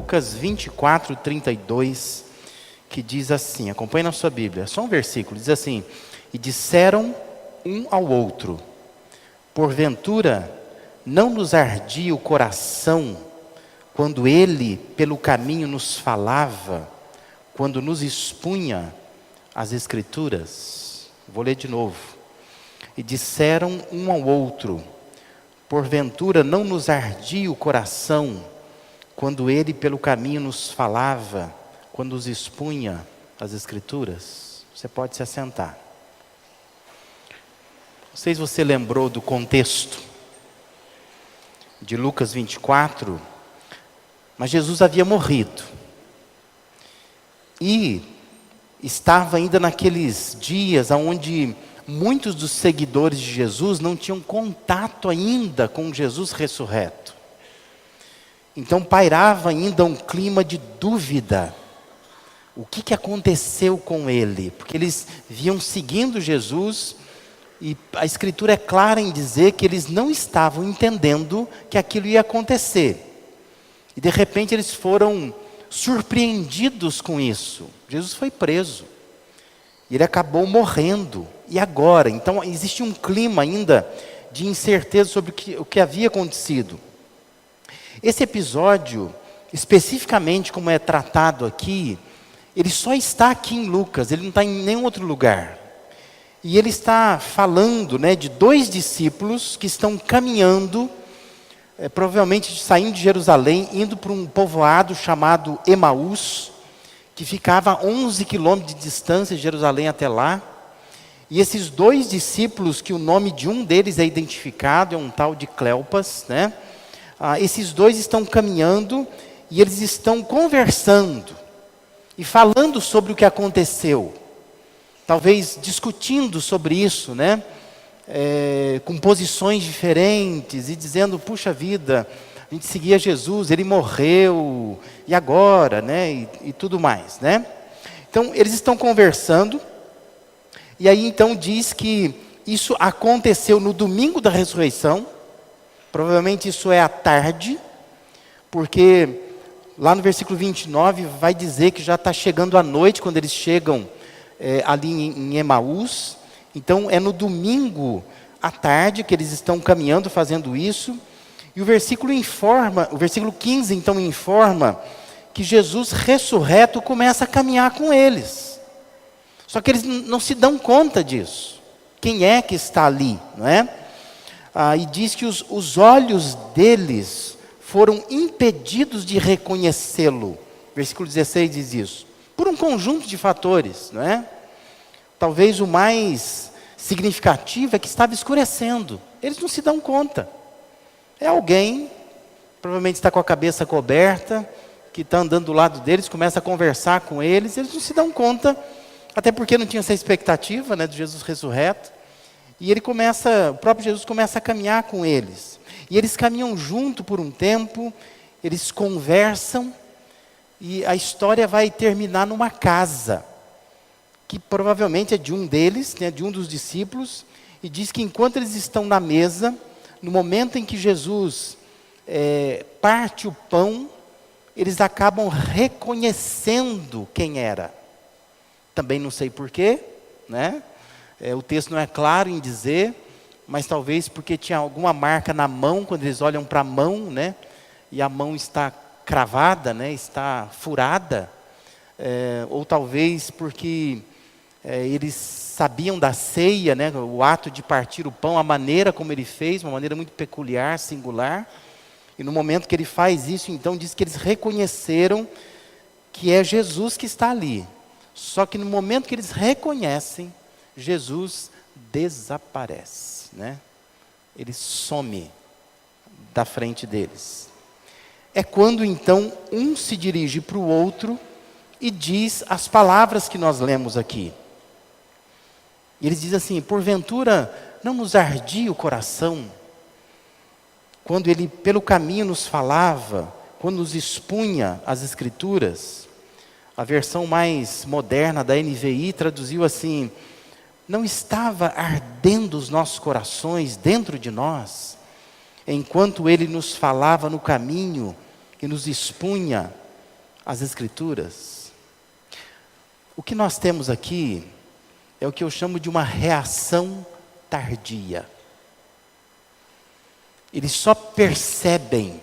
Lucas 24, 32, que diz assim, acompanhe na sua Bíblia, só um versículo, diz assim: e disseram um ao outro, porventura não nos ardia o coração, quando ele pelo caminho nos falava, quando nos expunha as Escrituras? Vou ler de novo. E disseram um ao outro, porventura não nos ardia o coração, quando ele pelo caminho nos falava, quando nos expunha as Escrituras? Você pode se assentar. Não sei se você lembrou do contexto de Lucas 24, mas Jesus havia morrido. E estava ainda naqueles dias onde muitos dos seguidores de Jesus não tinham contato ainda com Jesus ressurreto. Então pairava ainda um clima de dúvida. O que aconteceu com ele? Porque eles vinham seguindo Jesus e a Escritura é clara em dizer que eles não estavam entendendo que aquilo ia acontecer. E de repente eles foram surpreendidos com isso. Jesus foi preso. E ele acabou morrendo. E agora? Então existe um clima ainda de incerteza sobre o que havia acontecido. Esse episódio, especificamente como é tratado aqui, ele só está aqui em Lucas, ele não está em nenhum outro lugar. E ele está falando, de dois discípulos que estão caminhando, provavelmente saindo de Jerusalém, indo para um povoado chamado Emaús, que ficava a 11 quilômetros de distância de Jerusalém até lá. E esses dois discípulos, que o nome de um deles é identificado, é um tal de Cleopas, esses dois estão caminhando e eles estão conversando e falando sobre o que aconteceu. Talvez discutindo sobre isso, com posições diferentes e dizendo, puxa vida, a gente seguia Jesus, ele morreu, e agora, e tudo mais, Então, eles estão conversando, e aí então diz que isso aconteceu no domingo da ressurreição, provavelmente isso é à tarde, porque lá no versículo 29 vai dizer que já está chegando a noite, quando eles chegam ali em Emaús. Então é no domingo à tarde que eles estão caminhando, fazendo isso. E o versículo 15 então informa que Jesus ressurreto começa a caminhar com eles. Só que eles não se dão conta disso. Quem é que está ali, e diz que os olhos deles foram impedidos de reconhecê-lo. Versículo 16 diz isso. Por um conjunto de fatores, Talvez o mais significativo é que estava escurecendo. Eles não se dão conta. É alguém, provavelmente está com a cabeça coberta, que está andando do lado deles, começa a conversar com eles não se dão conta, até porque não tinha essa expectativa, de Jesus ressurreto. E o próprio Jesus começa a caminhar com eles. E eles caminham junto por um tempo, eles conversam, e a história vai terminar numa casa, que provavelmente é de um deles, de um dos discípulos, e diz que enquanto eles estão na mesa, no momento em que Jesus parte o pão, eles acabam reconhecendo quem era. Também não sei porquê, o texto não é claro em dizer, mas talvez porque tinha alguma marca na mão, quando eles olham para a mão, e a mão está cravada, está furada, ou talvez porque eles sabiam da ceia, o ato de partir o pão, a maneira como ele fez, uma maneira muito peculiar, singular, e no momento que ele faz isso, então diz que eles reconheceram que é Jesus que está ali. Só que no momento que eles reconhecem, Jesus desaparece, Ele some da frente deles. É quando então um se dirige para o outro e diz as palavras que nós lemos aqui. E eles dizem assim: porventura não nos ardia o coração, quando ele pelo caminho nos falava, quando nos expunha as Escrituras? A versão mais moderna da NVI traduziu assim: não estava ardendo os nossos corações dentro de nós, enquanto ele nos falava no caminho e nos expunha as Escrituras, o que nós temos aqui é o que eu chamo de uma reação tardia. Eles só percebem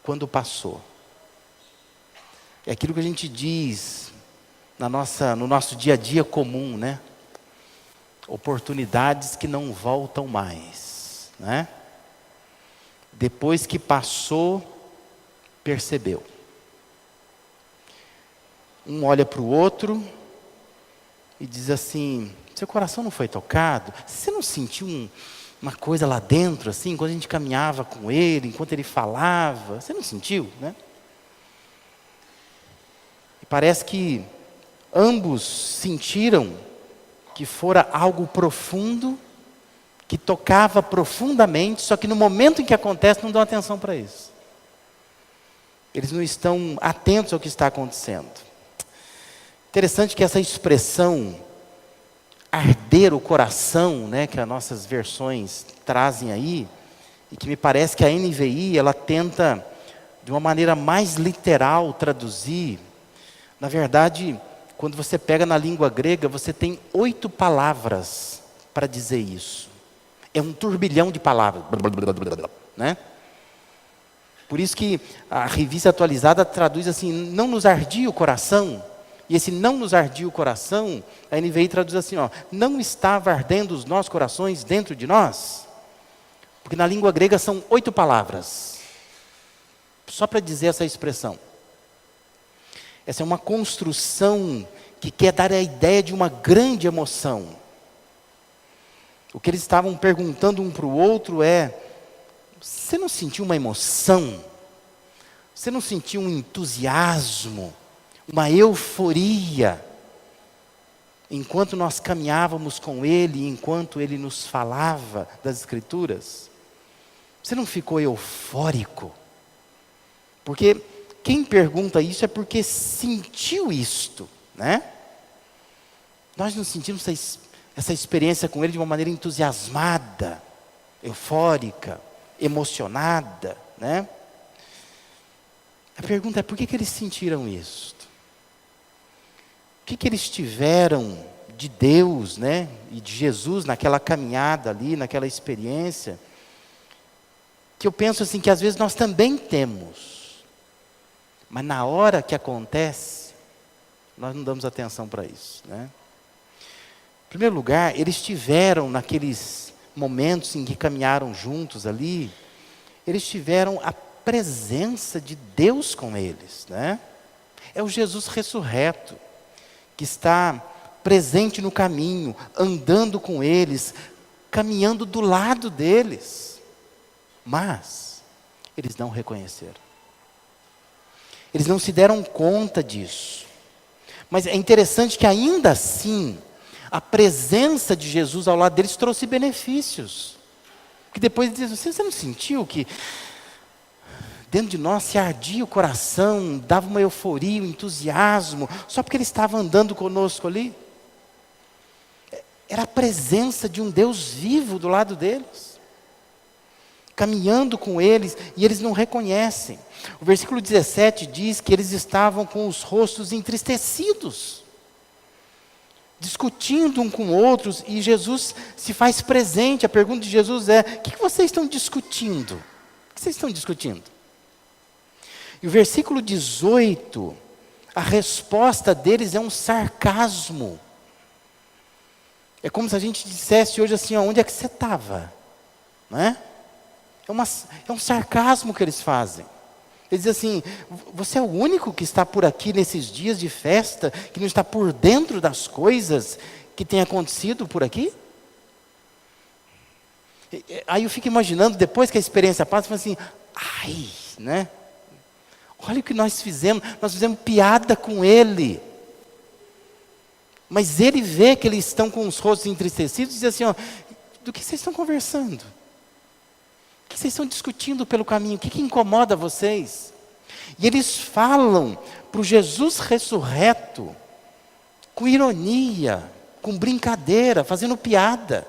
quando passou. É aquilo que a gente diz no nosso dia a dia comum, né? Oportunidades que não voltam mais, né? Depois que passou, percebeu. Um olha para o outro e diz assim: seu coração não foi tocado? Você não sentiu uma coisa lá dentro, assim, quando a gente caminhava com ele, enquanto ele falava? Você não sentiu, né? E parece que ambos sentiram que fora algo profundo, que tocava profundamente, só que no momento em que acontece, não dão atenção para isso. Eles não estão atentos ao que está acontecendo. Interessante que essa expressão, arder o coração, né, que as nossas versões trazem aí, e que me parece que a NVI, ela tenta, de uma maneira mais literal, traduzir. Na verdade, quando você pega na língua grega, você tem 8 palavras para dizer isso. É um turbilhão de palavras, né? Por isso que a Revista Atualizada traduz assim: não nos ardia o coração. E esse não nos ardia o coração, a NVI traduz assim, ó: não estava ardendo os nossos corações dentro de nós? Porque na língua grega são 8 palavras, só para dizer essa expressão. Essa é uma construção que quer dar a ideia de uma grande emoção. O que eles estavam perguntando um para o outro é: você não sentiu uma emoção? Você não sentiu um entusiasmo? Uma euforia? Enquanto nós caminhávamos com Ele, enquanto Ele nos falava das Escrituras? Você não ficou eufórico? Porque quem pergunta isso é porque sentiu isto, né? Nós não sentimos essa experiência com Ele de uma maneira entusiasmada, eufórica, emocionada, né? A pergunta é: por que eles sentiram isso? O que eles tiveram de Deus, né, e de Jesus naquela caminhada ali, naquela experiência, que eu penso assim, que às vezes nós também temos, mas na hora que acontece, nós não damos atenção para isso, né? Em primeiro lugar, eles tiveram naqueles momentos em que caminharam juntos ali, eles tiveram a presença de Deus com eles, né? É o Jesus ressurreto, que está presente no caminho, andando com eles, caminhando do lado deles. Mas eles não reconheceram. Eles não se deram conta disso. Mas é interessante que ainda assim, a presença de Jesus ao lado deles trouxe benefícios. Porque depois eles dizem: você não sentiu que dentro de nós se ardia o coração, dava uma euforia, um entusiasmo, só porque Ele estava andando conosco ali? Era a presença de um Deus vivo do lado deles, caminhando com eles, e eles não reconhecem. O versículo 17 diz que eles estavam com os rostos entristecidos, discutindo um com outros, e Jesus se faz presente. A pergunta de Jesus é: o que vocês estão discutindo? O que vocês estão discutindo? E o versículo 18, a resposta deles é um sarcasmo. É como se a gente dissesse hoje assim: onde é que você estava? Não é? É um sarcasmo que eles fazem. Eles dizem assim: você é o único que está por aqui nesses dias de festa, que não está por dentro das coisas que têm acontecido por aqui? Aí eu fico imaginando, depois que a experiência passa, eu falo assim: ai, né? Olha o que nós fizemos piada com ele. Mas ele vê que eles estão com os rostos entristecidos e diz assim: ó, do que vocês estão conversando? O que vocês estão discutindo pelo caminho? O que incomoda vocês? E eles falam para o Jesus ressurreto, com ironia, com brincadeira, fazendo piada,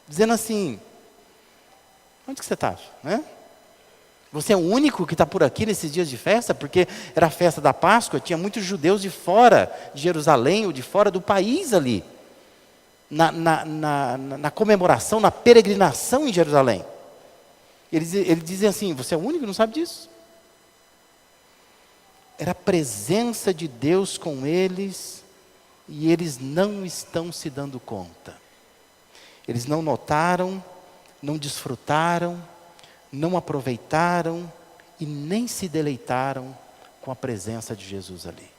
dizendo assim: onde que você estava? Né? Você é o único que está por aqui nesses dias de festa? Porque era a festa da Páscoa, tinha muitos judeus de fora de Jerusalém ou de fora do país ali. Na comemoração, na peregrinação em Jerusalém. Eles dizem assim, você é o único que não sabe disso? Era a presença de Deus com eles e eles não estão se dando conta. Eles não notaram, não desfrutaram, não aproveitaram e nem se deleitaram com a presença de Jesus ali.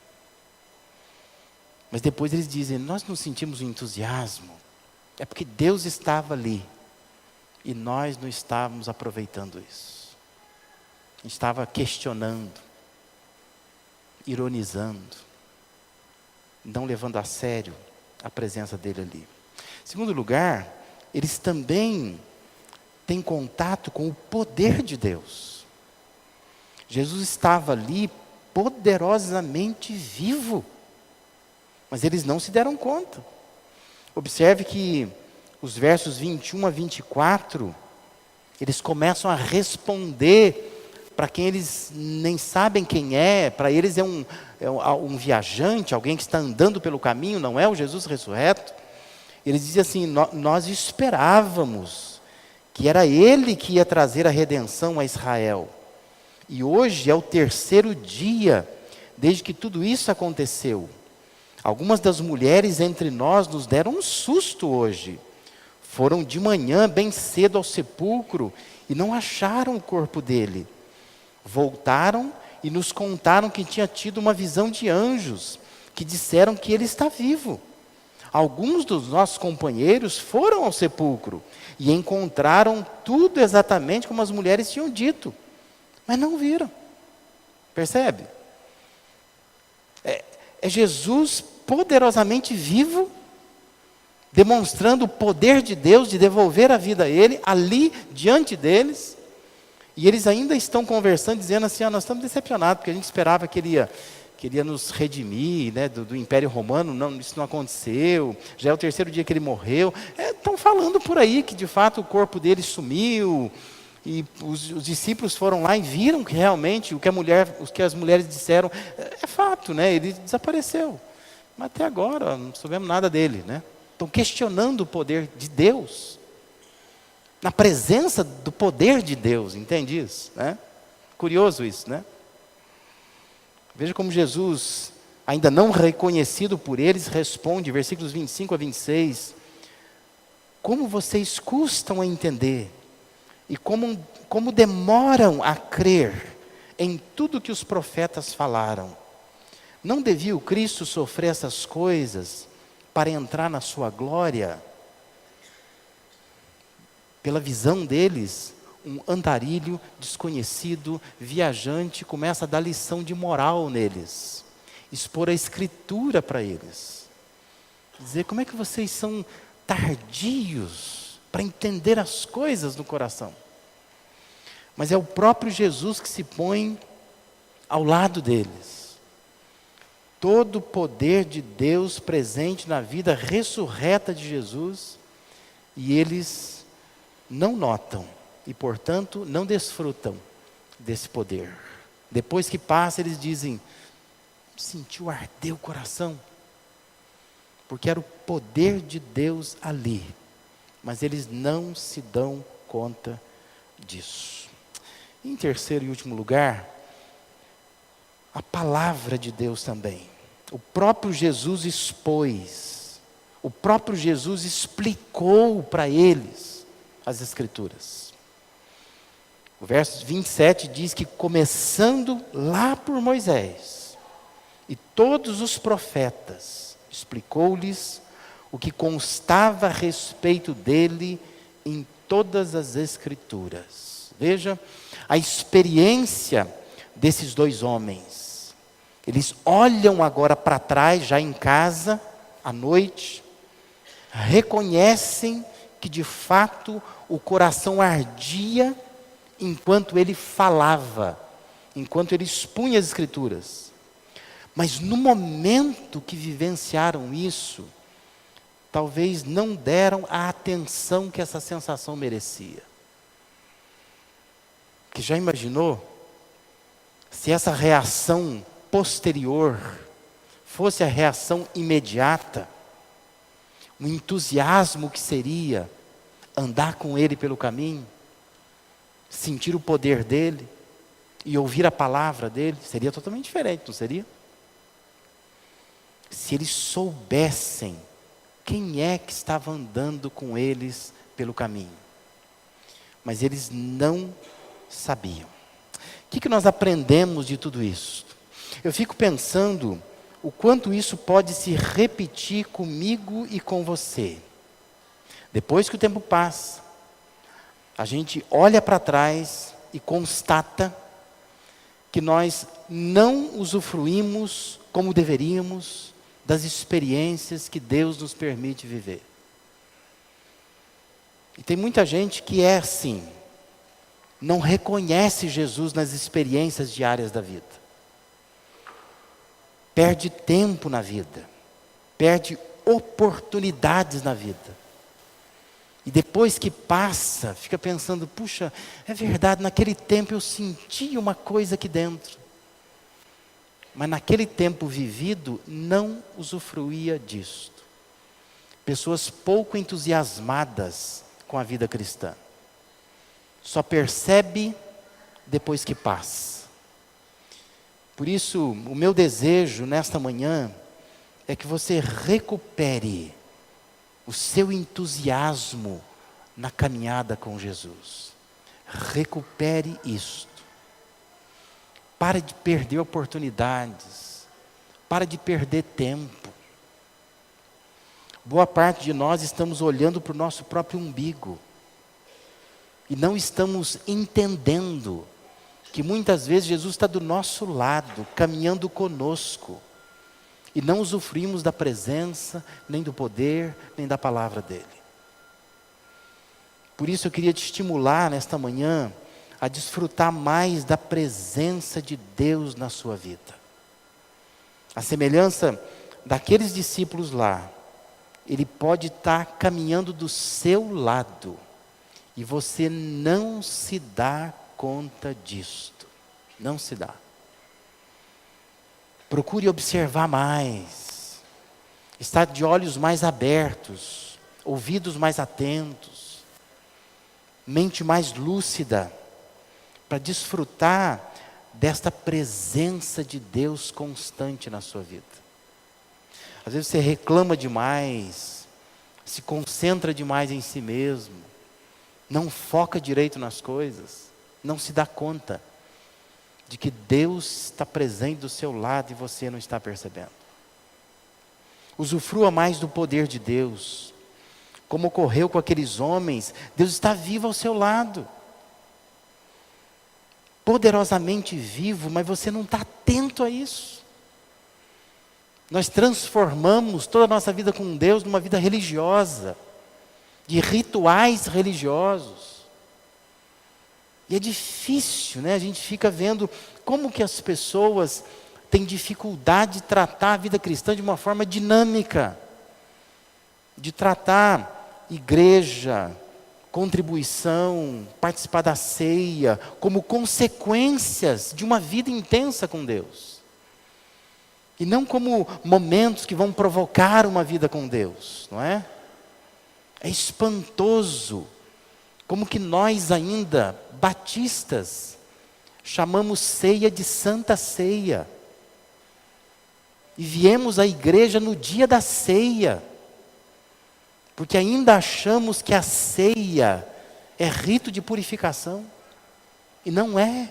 Mas depois eles dizem, nós não sentimos o entusiasmo, é porque Deus estava ali e nós não estávamos aproveitando isso. A gente estava questionando, ironizando, não levando a sério a presença dele ali. Em segundo lugar, eles também têm contato com o poder de Deus. Jesus estava ali poderosamente vivo, mas eles não se deram conta. Observe que os versos 21 a 24, eles começam a responder para quem eles nem sabem quem é, para eles é um viajante, alguém que está andando pelo caminho, não é o Jesus ressurreto. Eles dizem assim, nós esperávamos que era Ele que ia trazer a redenção a Israel. E hoje é o terceiro dia desde que tudo isso aconteceu. Algumas das mulheres entre nós nos deram um susto hoje. Foram de manhã bem cedo ao sepulcro e não acharam o corpo dele. Voltaram e nos contaram que tinha tido uma visão de anjos, que disseram que ele está vivo. Alguns dos nossos companheiros foram ao sepulcro e encontraram tudo exatamente como as mulheres tinham dito, mas não viram. Percebe? É Jesus poderosamente vivo, demonstrando o poder de Deus de devolver a vida a ele, ali diante deles, e eles ainda estão conversando, dizendo assim, nós estamos decepcionados, porque a gente esperava que ele ia nos redimir, né, do Império Romano, não, isso não aconteceu, já é o terceiro dia que ele morreu. Estão falando por aí que de fato o corpo dele sumiu, e os discípulos foram lá e viram que realmente o que as mulheres disseram é fato, né, ele desapareceu. Mas até agora não soubemos nada dele, né? Estão questionando o poder de Deus, na presença do poder de Deus, entende isso? Né? Curioso isso, né? Veja como Jesus, ainda não reconhecido por eles, responde, versículos 25 a 26, como vocês custam a entender, e como demoram a crer em tudo que os profetas falaram. Não devia o Cristo sofrer essas coisas para entrar na sua glória? Pela visão deles, um andarilho desconhecido, viajante, começa a dar lição de moral neles, expor a Escritura para eles, dizer como é que vocês são tardios para entender as coisas no coração. Mas é o próprio Jesus que se põe ao lado deles. Todo o poder de Deus presente na vida ressurreta de Jesus, e eles não notam e, portanto, não desfrutam desse poder. Depois que passa, eles dizem, sentiu arder o coração, porque era o poder de Deus ali, mas eles não se dão conta disso. Em terceiro e último lugar, a palavra de Deus também. O próprio Jesus expôs, o próprio Jesus explicou para eles as Escrituras. O verso 27 diz que começando lá por Moisés e todos os profetas, explicou-lhes o que constava a respeito dele em todas as Escrituras. Veja a experiência desses dois homens. Eles olham agora para trás, já em casa, à noite, reconhecem que de fato o coração ardia enquanto ele falava, enquanto ele expunha as Escrituras. Mas no momento que vivenciaram isso, talvez não deram a atenção que essa sensação merecia. Que já imaginou se essa reação posterior fosse a reação imediata, o entusiasmo que seria andar com Ele pelo caminho, sentir o poder dEle e ouvir a palavra dEle, seria totalmente diferente, não seria? Se eles soubessem quem é que estava andando com eles pelo caminho. Mas eles não sabiam. O que nós aprendemos de tudo isso? Eu fico pensando o quanto isso pode se repetir comigo e com você. Depois que o tempo passa, a gente olha para trás e constata que nós não usufruímos como deveríamos das experiências que Deus nos permite viver. E tem muita gente que é assim, não reconhece Jesus nas experiências diárias da vida. Perde tempo na vida, perde oportunidades na vida. E depois que passa, fica pensando, puxa, é verdade, naquele tempo eu senti uma coisa aqui dentro. Mas naquele tempo vivido, não usufruía disto. Pessoas pouco entusiasmadas com a vida cristã. Só percebe depois que passa. Por isso, o meu desejo nesta manhã é que você recupere o seu entusiasmo na caminhada com Jesus. Recupere isto. Para de perder oportunidades. Para de perder tempo. Boa parte de nós estamos olhando para o nosso próprio umbigo. E não estamos entendendo que muitas vezes Jesus está do nosso lado, caminhando conosco. E não usufruímos da presença, nem do poder, nem da palavra dEle. Por isso eu queria te estimular nesta manhã a desfrutar mais da presença de Deus na sua vida. A semelhança daqueles discípulos lá, Ele pode estar caminhando do seu lado, e você não se dá conta disto. Não se dá. Procure observar mais, estar de olhos mais abertos, ouvidos mais atentos, mente mais lúcida, para desfrutar desta presença de Deus constante na sua vida. Às vezes você reclama demais, se concentra demais em si mesmo, não foca direito nas coisas, não se dá conta de que Deus está presente do seu lado e você não está percebendo. Usufrua mais do poder de Deus. Como ocorreu com aqueles homens, Deus está vivo ao seu lado. Poderosamente vivo, mas você não está atento a isso. Nós transformamos toda a nossa vida com Deus numa vida religiosa, de rituais religiosos. E é difícil, né? A gente fica vendo como que as pessoas têm dificuldade de tratar a vida cristã de uma forma dinâmica, de tratar igreja, contribuição, participar da ceia, como consequências de uma vida intensa com Deus. E não como momentos que vão provocar uma vida com Deus, não é? É espantoso como que nós ainda, batistas, chamamos ceia de Santa Ceia. E viemos à igreja no dia da ceia, porque ainda achamos que a ceia é rito de purificação, e não é.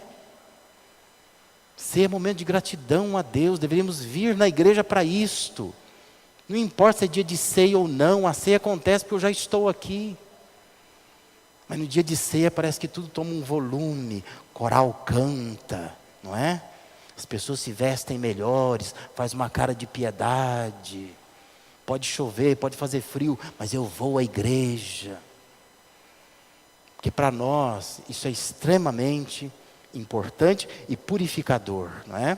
Ceia é momento de gratidão a Deus, deveríamos vir na igreja para isto. Não importa se é dia de ceia ou não, a ceia acontece porque eu já estou aqui. Mas no dia de ceia parece que tudo toma um volume, coral canta, não é? As pessoas se vestem melhores, faz uma cara de piedade. Pode chover, pode fazer frio, mas eu vou à igreja. Porque para nós isso é extremamente importante e purificador, não é?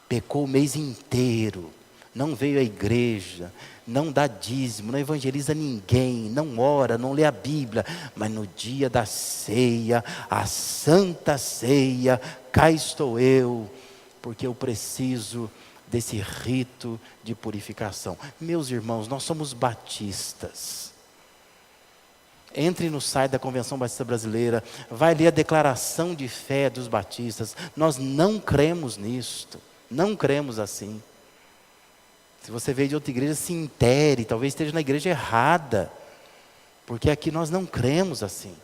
Pecou o mês inteiro, não veio à igreja, não dá dízimo, não evangeliza ninguém, não ora, não lê a Bíblia, mas no dia da ceia, a santa ceia, cá estou eu, porque eu preciso desse rito de purificação. Meus irmãos, nós somos batistas. Entre no site da Convenção Batista Brasileira, vai ler a declaração de fé dos batistas. Nós não cremos nisto, não cremos assim. Se você veio de outra igreja, se intere, talvez esteja na igreja errada, porque aqui nós não cremos assim.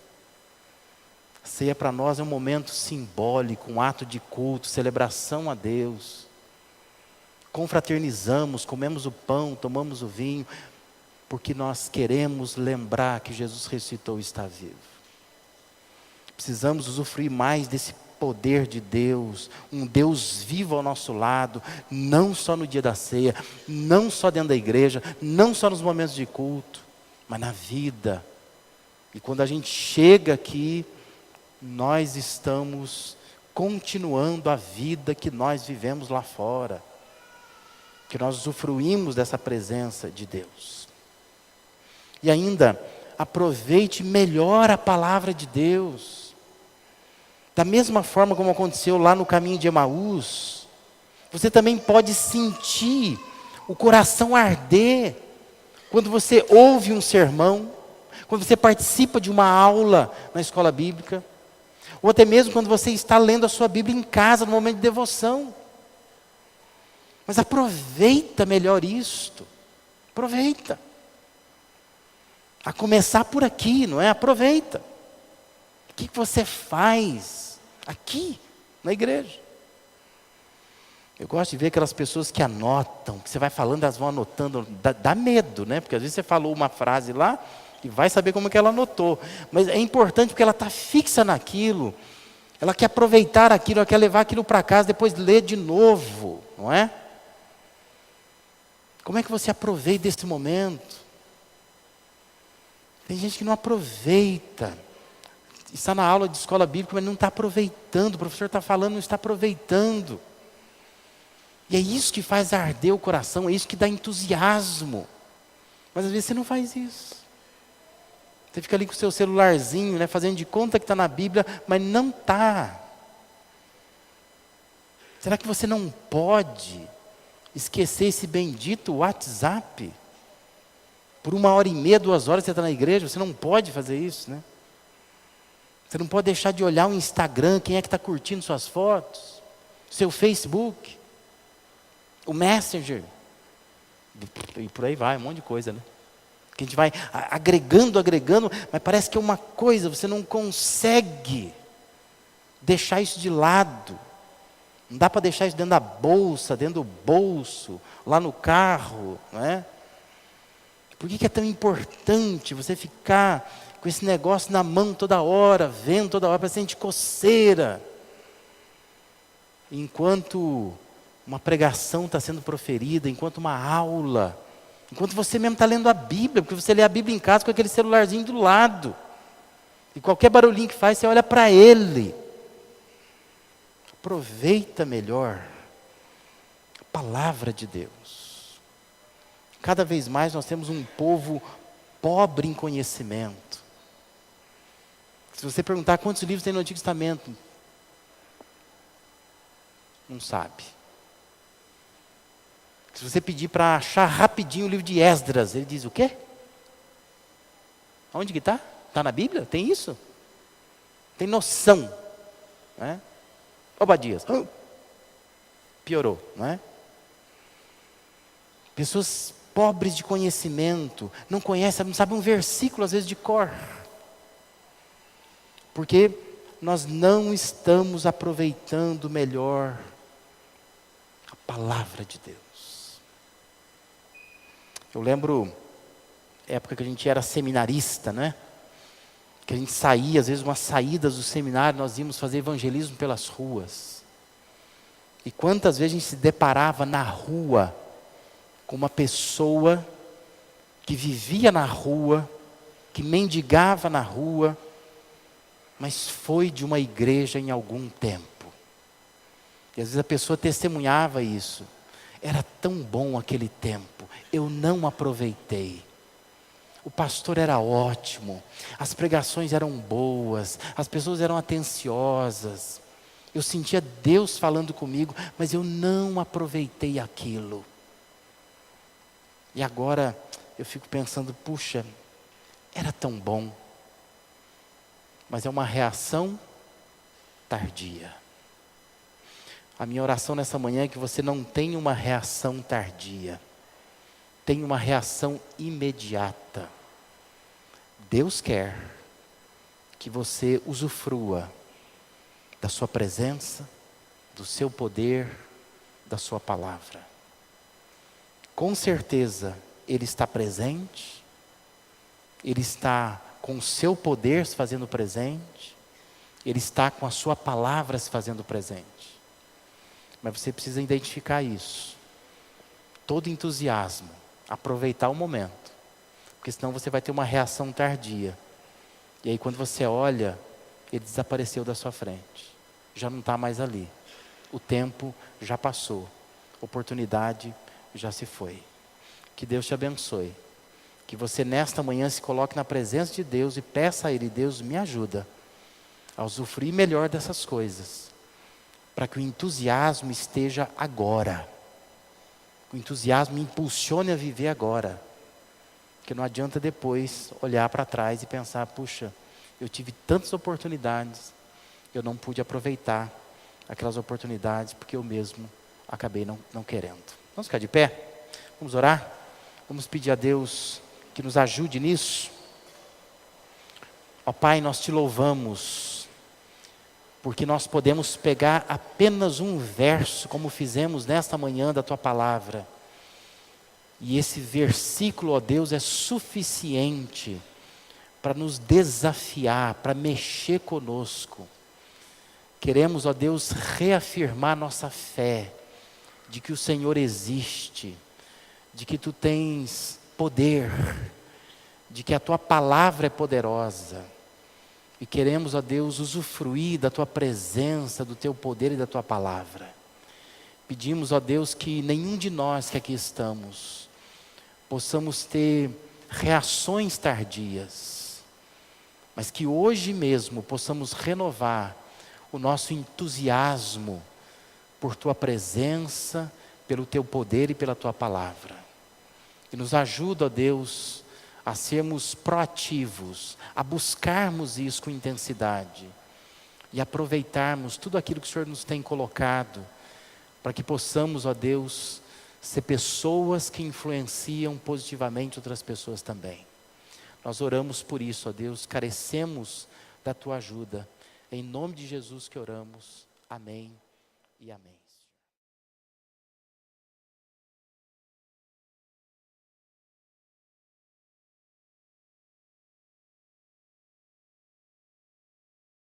A ceia para nós é um momento simbólico, um ato de culto, celebração a Deus. Confraternizamos, comemos o pão, tomamos o vinho, porque nós queremos lembrar que Jesus ressuscitou e está vivo. Precisamos usufruir mais desse poder de Deus, um Deus vivo ao nosso lado, não só no dia da ceia, não só dentro da igreja, não só nos momentos de culto, mas na vida. E quando a gente chega aqui, nós estamos continuando a vida que nós vivemos lá fora, que nós usufruímos dessa presença de Deus. E ainda, aproveite melhor a palavra de Deus. Da mesma forma como aconteceu lá no caminho de Emaús, você também pode sentir o coração arder quando você ouve um sermão, quando você participa de uma aula na escola bíblica, ou até mesmo quando você está lendo a sua Bíblia em casa, no momento de devoção. Mas aproveita melhor isto, aproveita. A começar por aqui, não é? Aproveita. O que você faz aqui, na igreja? Eu gosto de ver aquelas pessoas que anotam, que você vai falando, elas vão anotando, dá medo, né? Porque às vezes você falou uma frase lá, e vai saber como que ela anotou. Mas é importante porque ela está fixa naquilo, ela quer aproveitar aquilo, ela quer levar aquilo para casa, depois ler de novo, não é? Como é que você aproveita esse momento? Tem gente que não aproveita. Está na aula de escola bíblica, mas não está aproveitando. O professor está falando, não está aproveitando. E é isso que faz arder o coração, é isso que dá entusiasmo. Mas às vezes você não faz isso. Você fica ali com o seu celularzinho, né, fazendo de conta que está na Bíblia, mas não está. Será que você não pode esquecer esse bendito WhatsApp? Por 1h30, 2 horas você está na igreja, você não pode fazer isso, né? Você não pode deixar de olhar o Instagram, quem é que está curtindo suas fotos, seu Facebook, o Messenger, e por aí vai, um monte de coisa, né? Que a gente vai agregando, mas parece que é uma coisa, você não consegue deixar isso de lado. Não dá para deixar isso dentro da bolsa, dentro do bolso, lá no carro, não é? Por que é tão importante você ficar com esse negócio na mão toda hora, vendo toda hora, parece que sente coceira? Enquanto uma pregação está sendo proferida, enquanto uma aula, enquanto você mesmo está lendo a Bíblia, porque você lê a Bíblia em casa com aquele celularzinho do lado. E qualquer barulhinho que faz, você olha para ele. Aproveita melhor a palavra de Deus. Cada vez mais nós temos um povo pobre em conhecimento. Se você perguntar quantos livros tem no Antigo Testamento, não sabe. Se você pedir para achar rapidinho o livro de Esdras, ele diz o quê? Onde que está? Está na Bíblia? Tem isso? Tem noção. Né? Obadias. Piorou, não é? Pessoas pobres de conhecimento, não conhecem, não sabem um versículo às vezes de cor. Porque nós não estamos aproveitando melhor a palavra de Deus. Eu lembro, época que a gente era seminarista, né? Que a gente saía, às vezes umas saídas do seminário, nós íamos fazer evangelismo pelas ruas. E quantas vezes a gente se deparava na rua com uma pessoa que vivia na rua, que mendigava na rua, mas foi de uma igreja em algum tempo. E às vezes a pessoa testemunhava isso. era tão bom aquele tempo, eu não aproveitei. O pastor era ótimo, as pregações eram boas, as pessoas eram atenciosas. Eu sentia Deus falando comigo, mas eu não aproveitei aquilo. E agora eu fico pensando, puxa, era tão bom. Mas é uma reação tardia. A minha oração nessa manhã é que você não tenha uma reação tardia. Tenha uma reação imediata. Deus quer que você usufrua da sua presença, do seu poder, da sua palavra. Com certeza, Ele está presente, Ele está com o seu poder se fazendo presente, Ele está com a sua palavra se fazendo presente. Mas você precisa identificar isso. Todo entusiasmo, aproveitar o momento, porque senão você vai ter uma reação tardia. E aí quando você olha, Ele desapareceu da sua frente. Já não está mais ali. O tempo já passou. A oportunidade já se foi. Que Deus te abençoe. Que você nesta manhã se coloque na presença de Deus e peça a Ele: Deus, me ajuda a usufruir melhor dessas coisas, para que o entusiasmo esteja agora. O entusiasmo me impulsione a viver agora. Porque não adianta depois olhar para trás e pensar: puxa, eu tive tantas oportunidades, eu não pude aproveitar aquelas oportunidades porque eu mesmo acabei não querendo. Vamos ficar de pé? Vamos orar? Vamos pedir a Deus que nos ajude nisso. Ó Pai, nós te louvamos, porque nós podemos pegar apenas um verso, como fizemos nesta manhã da Tua Palavra. E esse versículo, ó Deus, é suficiente para nos desafiar, para mexer conosco. Queremos, ó Deus, reafirmar nossa fé, de que o Senhor existe, de que Tu tens poder, de que a Tua palavra é poderosa. E queremos, ó Deus, usufruir da Tua presença, do Teu poder e da Tua palavra. Pedimos, ó Deus, que nenhum de nós que aqui estamos possamos ter reações tardias, mas que hoje mesmo possamos renovar o nosso entusiasmo por Tua presença, pelo Teu poder e pela Tua palavra. E nos ajuda, ó Deus, a sermos proativos, a buscarmos isso com intensidade e aproveitarmos tudo aquilo que o Senhor nos tem colocado, para que possamos, ó Deus, ser pessoas que influenciam positivamente outras pessoas também. Nós oramos por isso, ó Deus, carecemos da Tua ajuda. Em nome de Jesus que oramos. Amém e amém.